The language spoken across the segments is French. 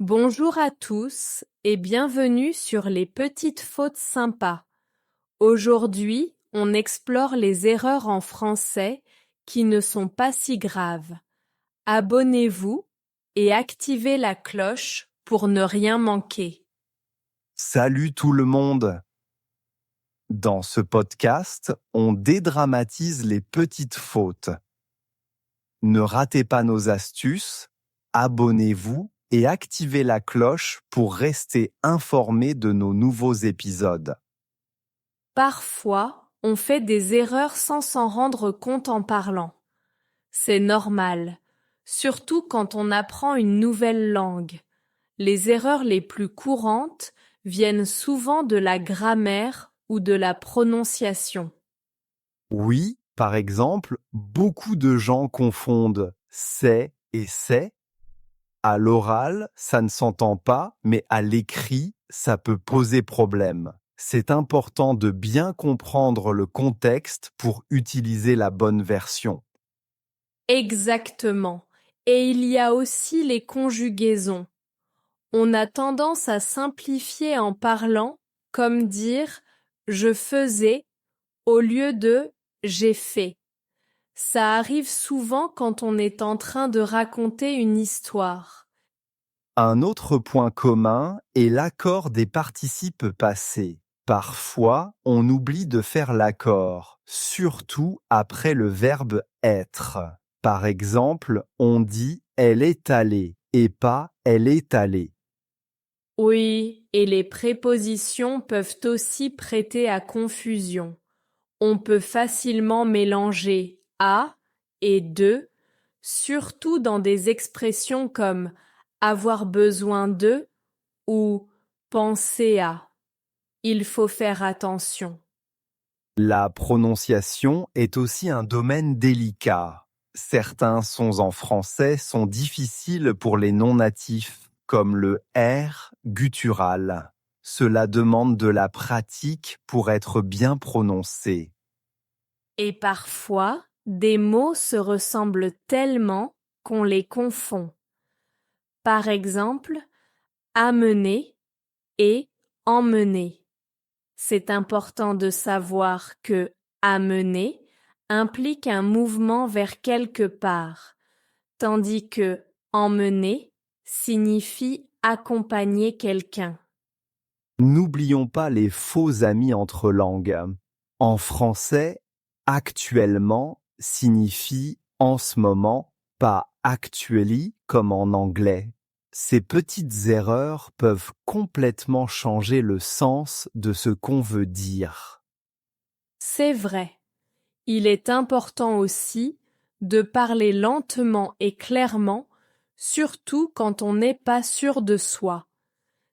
Bonjour à tous et bienvenue sur les petites fautes sympas. Aujourd'hui, on explore les erreurs en français qui ne sont pas si graves. Abonnez-vous et activez la cloche pour ne rien manquer. Salut tout le monde! Dans ce podcast, on dédramatise les petites fautes. Ne ratez pas nos astuces, abonnez-vous et activez la cloche pour rester informé de nos nouveaux épisodes. Parfois, on fait des erreurs sans s'en rendre compte en parlant. C'est normal, surtout quand on apprend une nouvelle langue. Les erreurs les plus courantes viennent souvent de la grammaire ou de la prononciation. Oui, par exemple, beaucoup de gens confondent c'est et c'est. À l'oral, ça ne s'entend pas, mais à l'écrit, ça peut poser problème. C'est important de bien comprendre le contexte pour utiliser la bonne version. Exactement. Et il y a aussi les conjugaisons. On a tendance à simplifier en parlant, comme dire je faisais au lieu de j'ai fait. Ça arrive souvent quand on est en train de raconter une histoire. Un autre point commun est l'accord des participes passés. Parfois, on oublie de faire l'accord, surtout après le verbe être. Par exemple, on dit elle est allée et pas elle est allée. Oui, et les prépositions peuvent aussi prêter à confusion. On peut facilement mélanger à et de, surtout dans des expressions comme avoir besoin de ou penser à. Il faut faire attention. La prononciation est aussi un domaine délicat. Certains sons en français sont difficiles pour les non-natifs, comme le R guttural. Cela demande de la pratique pour être bien prononcé. Et parfois, des mots se ressemblent tellement qu'on les confond. Par exemple, amener et emmener. C'est important de savoir que amener implique un mouvement vers quelque part, tandis que emmener signifie accompagner quelqu'un. N'oublions pas les faux amis entre langues. En français, actuellement signifie en ce moment, pas actually comme en anglais. Ces petites erreurs peuvent complètement changer le sens de ce qu'on veut dire. C'est vrai. Il est important aussi de parler lentement et clairement, surtout quand on n'est pas sûr de soi.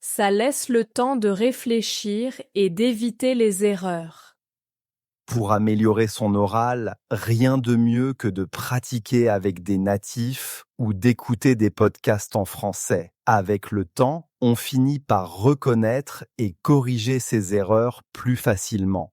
Ça laisse le temps de réfléchir et d'éviter les erreurs. Pour améliorer son oral, rien de mieux que de pratiquer avec des natifs ou d'écouter des podcasts en français. Avec le temps, on finit par reconnaître et corriger ses erreurs plus facilement.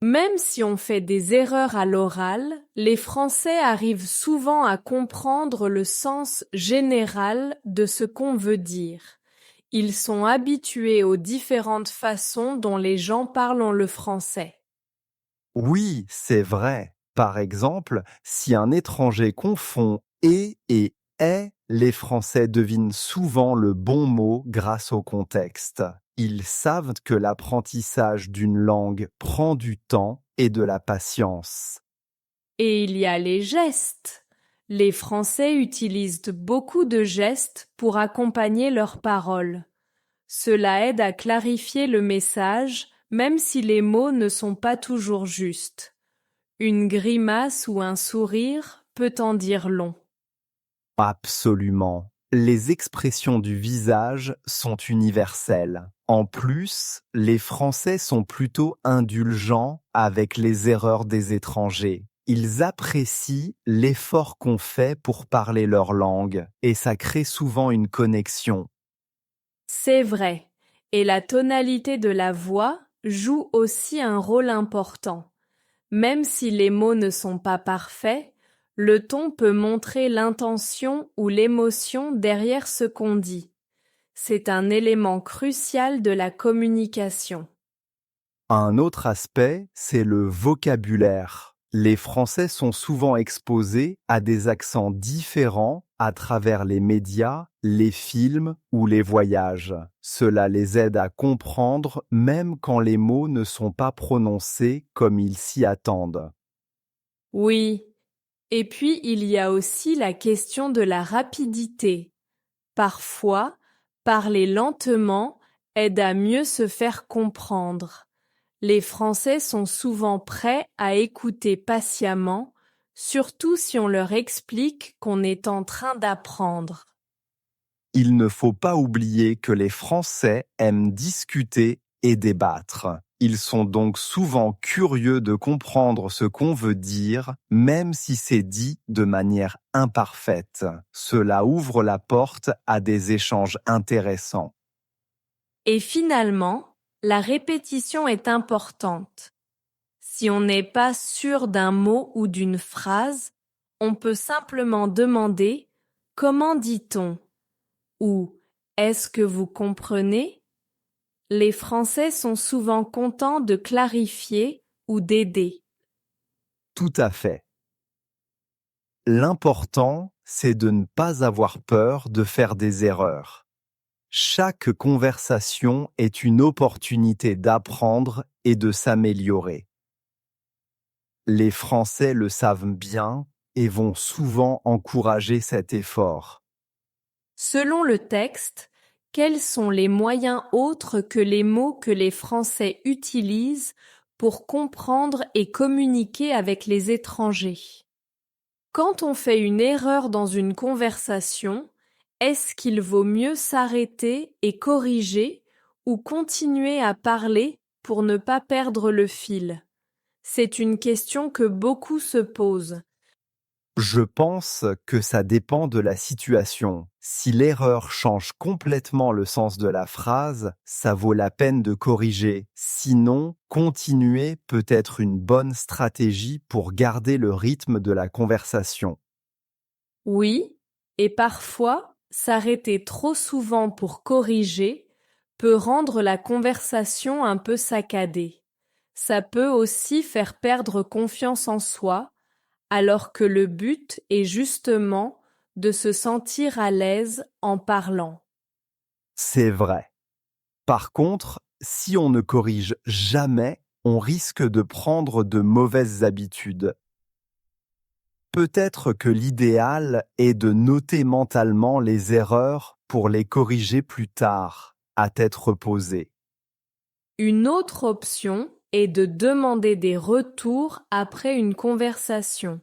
Même si on fait des erreurs à l'oral, les Français arrivent souvent à comprendre le sens général de ce qu'on veut dire. Ils sont habitués aux différentes façons dont les gens parlent le français. Oui, c'est vrai. Par exemple, si un étranger confond et est, les Français devinent souvent le bon mot grâce au contexte. Ils savent que l'apprentissage d'une langue prend du temps et de la patience. Et il y a les gestes. Les Français utilisent beaucoup de gestes pour accompagner leurs paroles. Cela aide à clarifier le message, même si les mots ne sont pas toujours justes. Une grimace ou un sourire peut en dire long. Absolument. Les expressions du visage sont universelles. En plus, les Français sont plutôt indulgents avec les erreurs des étrangers. Ils apprécient l'effort qu'on fait pour parler leur langue et ça crée souvent une connexion. C'est vrai. Et la tonalité de la voix joue aussi un rôle important. Même si les mots ne sont pas parfaits, le ton peut montrer l'intention ou l'émotion derrière ce qu'on dit. c'est un élément crucial de la communication. Un autre aspect, c'est le vocabulaire. Les Français sont souvent exposés à des accents différents à travers les médias, les films ou les voyages. Cela les aide à comprendre même quand les mots ne sont pas prononcés comme ils s'y attendent. Oui, et puis il y a aussi la question de la rapidité. Parfois, parler lentement aide à mieux se faire comprendre. Les Français sont souvent prêts à écouter patiemment, surtout si on leur explique qu'on est en train d'apprendre. Il ne faut pas oublier que les Français aiment discuter et débattre. Ils sont donc souvent curieux de comprendre ce qu'on veut dire, même si c'est dit de manière imparfaite. Cela ouvre la porte à des échanges intéressants. Et finalement, la répétition est importante. Si on n'est pas sûr d'un mot ou d'une phrase, on peut simplement demander « Comment dit-on » ou « Est-ce que vous comprenez ?» Les Français sont souvent contents de clarifier ou d'aider. Tout à fait. L'important, c'est de ne pas avoir peur de faire des erreurs. Chaque conversation est une opportunité d'apprendre et de s'améliorer. Les Français le savent bien et vont souvent encourager cet effort. Selon le texte, quels sont les moyens autres que les mots que les Français utilisent pour comprendre et communiquer avec les étrangers? Quand on fait une erreur dans une conversation, est-ce qu'il vaut mieux s'arrêter et corriger ou continuer à parler pour ne pas perdre le fil? C'est une question que beaucoup se posent. Je pense que ça dépend de la situation. Si l'erreur change complètement le sens de la phrase, ça vaut la peine de corriger. Sinon, continuer peut être une bonne stratégie pour garder le rythme de la conversation. Oui, et parfois, s'arrêter trop souvent pour corriger peut rendre la conversation un peu saccadée. Ça peut aussi faire perdre confiance en soi, alors que le but est justement de se sentir à l'aise en parlant. C'est vrai. Par contre, si on ne corrige jamais, on risque de prendre de mauvaises habitudes. Peut-être que l'idéal est de noter mentalement les erreurs pour les corriger plus tard, à tête reposée. Une autre option est de demander des retours après une conversation.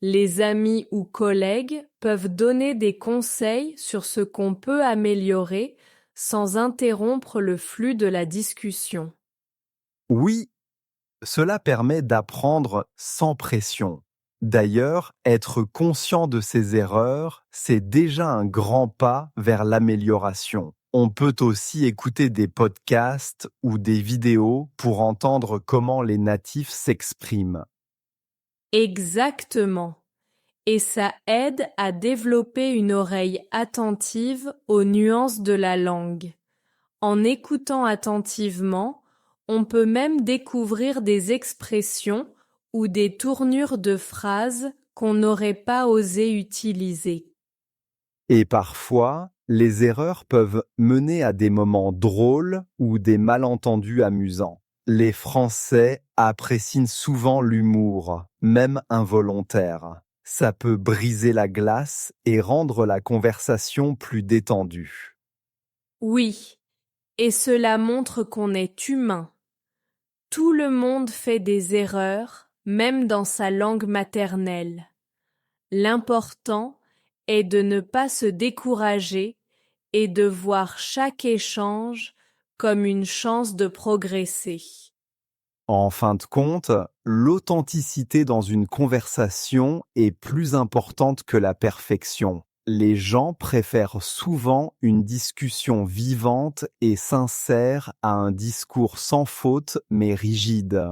Les amis ou collègues peuvent donner des conseils sur ce qu'on peut améliorer sans interrompre le flux de la discussion. Oui, cela permet d'apprendre sans pression. D'ailleurs, être conscient de ses erreurs, c'est déjà un grand pas vers l'amélioration. On peut aussi écouter des podcasts ou des vidéos pour entendre comment les natifs s'expriment. Exactement. Et ça aide à développer une oreille attentive aux nuances de la langue. En écoutant attentivement, on peut même découvrir des expressions ou des tournures de phrases qu'on n'aurait pas osé utiliser. Et parfois, les erreurs peuvent mener à des moments drôles ou des malentendus amusants. Les Français apprécient souvent l'humour, même involontaire. Ça peut briser la glace et rendre la conversation plus détendue. Oui, et cela montre qu'on est humain. Tout le monde fait des erreurs, même dans sa langue maternelle. L'important est de ne pas se décourager et de voir chaque échange comme une chance de progresser. En fin de compte, l'authenticité dans une conversation est plus importante que la perfection. Les gens préfèrent souvent une discussion vivante et sincère à un discours sans faute mais rigide.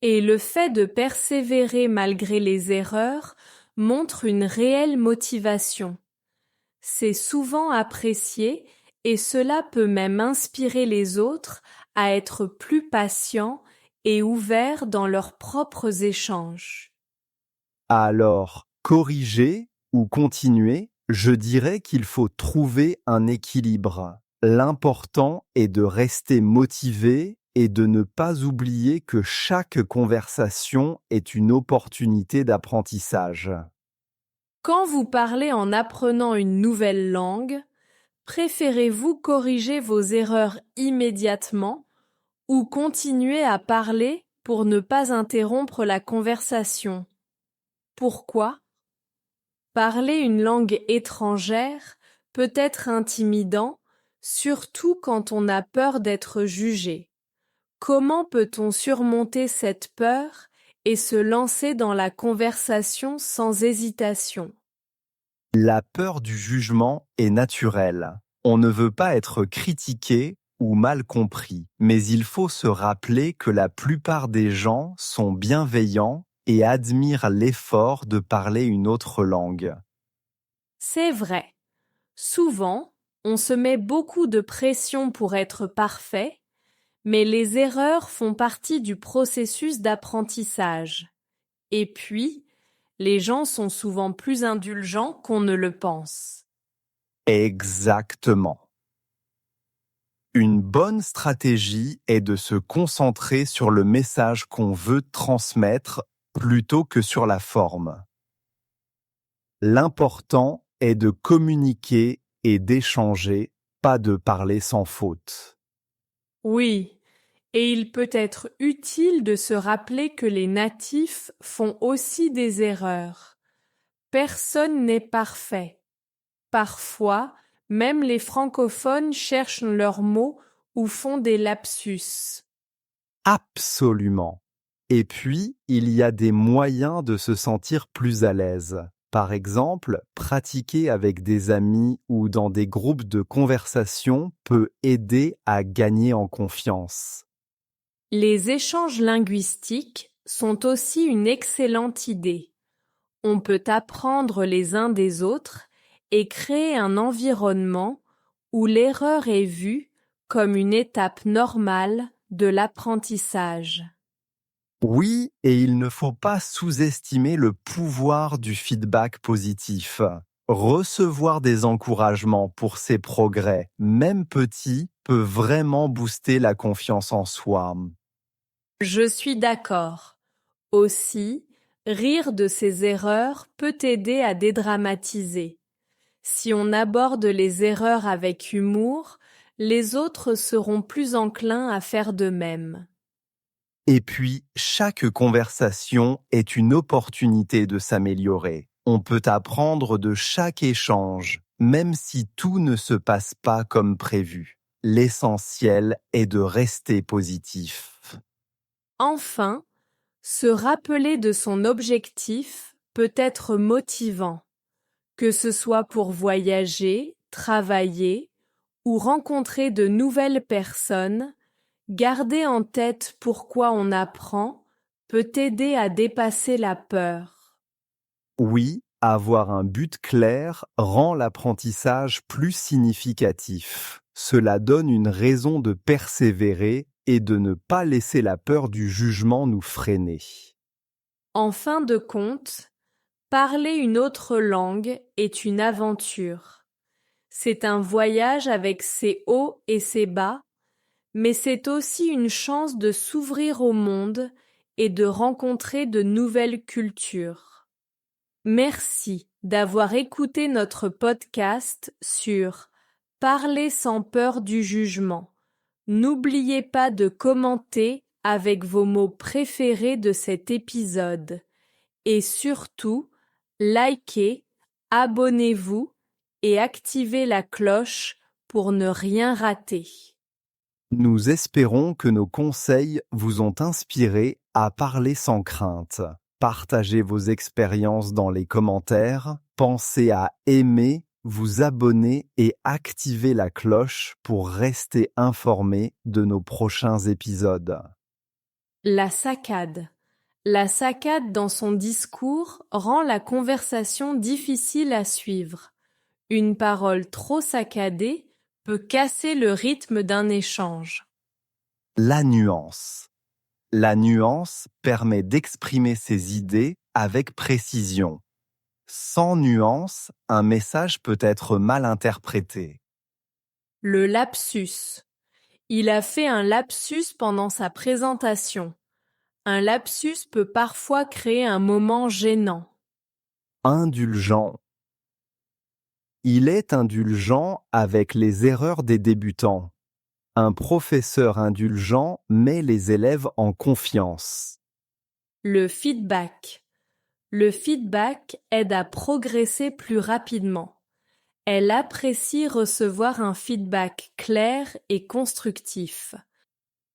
Et le fait de persévérer malgré les erreurs montre une réelle motivation. C'est souvent apprécié et cela peut même inspirer les autres à être plus patients et ouverts dans leurs propres échanges. Alors, corriger ou continuer, je dirais qu'il faut trouver un équilibre. L'important est de rester motivé et de ne pas oublier que chaque conversation est une opportunité d'apprentissage. Quand vous parlez en apprenant une nouvelle langue, préférez-vous corriger vos erreurs immédiatement ou continuer à parler pour ne pas interrompre la conversation? Pourquoi? Parler une langue étrangère peut être intimidant, surtout quand on a peur d'être jugé. Comment peut-on surmonter cette peur et se lancer dans la conversation sans hésitation? La peur du jugement est naturelle. On ne veut pas être critiqué ou mal compris, mais il faut se rappeler que la plupart des gens sont bienveillants et admirent l'effort de parler une autre langue. C'est vrai. Souvent, on se met beaucoup de pression pour être parfait, mais les erreurs font partie du processus d'apprentissage. Et puis, les gens sont souvent plus indulgents qu'on ne le pense. Exactement. Une bonne stratégie est de se concentrer sur le message qu'on veut transmettre plutôt que sur la forme. L'important est de communiquer et d'échanger, pas de parler sans faute. Oui, et il peut être utile de se rappeler que les natifs font aussi des erreurs. Personne n'est parfait. Parfois, même les francophones cherchent leurs mots ou font des lapsus. Absolument. Et puis, il y a des moyens de se sentir plus à l'aise. Par exemple, pratiquer avec des amis ou dans des groupes de conversation peut aider à gagner en confiance. Les échanges linguistiques sont aussi une excellente idée. On peut apprendre les uns des autres et créer un environnement où l'erreur est vue comme une étape normale de l'apprentissage. Oui, et il ne faut pas sous-estimer le pouvoir du feedback positif. Recevoir des encouragements pour ses progrès, même petits, peut vraiment booster la confiance en soi. Je suis d'accord. Aussi, rire de ses erreurs peut aider à dédramatiser. Si on aborde les erreurs avec humour, les autres seront plus enclins à faire de même. Et puis, chaque conversation est une opportunité de s'améliorer. On peut apprendre de chaque échange, même si tout ne se passe pas comme prévu. L'essentiel est de rester positif. Enfin, se rappeler de son objectif peut être motivant, que ce soit pour voyager, travailler ou rencontrer de nouvelles personnes. Garder en tête pourquoi on apprend peut aider à dépasser la peur. Oui, avoir un but clair rend l'apprentissage plus significatif. Cela donne une raison de persévérer et de ne pas laisser la peur du jugement nous freiner. En fin de compte, parler une autre langue est une aventure. C'est un voyage avec ses hauts et ses bas, mais c'est aussi une chance de s'ouvrir au monde et de rencontrer de nouvelles cultures. Merci d'avoir écouté notre podcast sur Parler sans peur du jugement. N'oubliez pas de commenter avec vos mots préférés de cet épisode. Et surtout, likez, abonnez-vous et activez la cloche pour ne rien rater. Nous espérons que nos conseils vous ont inspiré à parler sans crainte. Partagez vos expériences dans les commentaires, pensez à aimer, vous abonner et activer la cloche pour rester informé de nos prochains épisodes. La saccade. La saccade dans son discours rend la conversation difficile à suivre. Une parole trop saccadée peut casser le rythme d'un échange. La nuance. La nuance permet d'exprimer ses idées avec précision. Sans nuance, un message peut être mal interprété. Le lapsus. Il a fait un lapsus pendant sa présentation. Un lapsus peut parfois créer un moment gênant. Indulgent. Il est indulgent avec les erreurs des débutants. Un professeur indulgent met les élèves en confiance. Le feedback. Le feedback aide à progresser plus rapidement. Elle apprécie recevoir un feedback clair et constructif.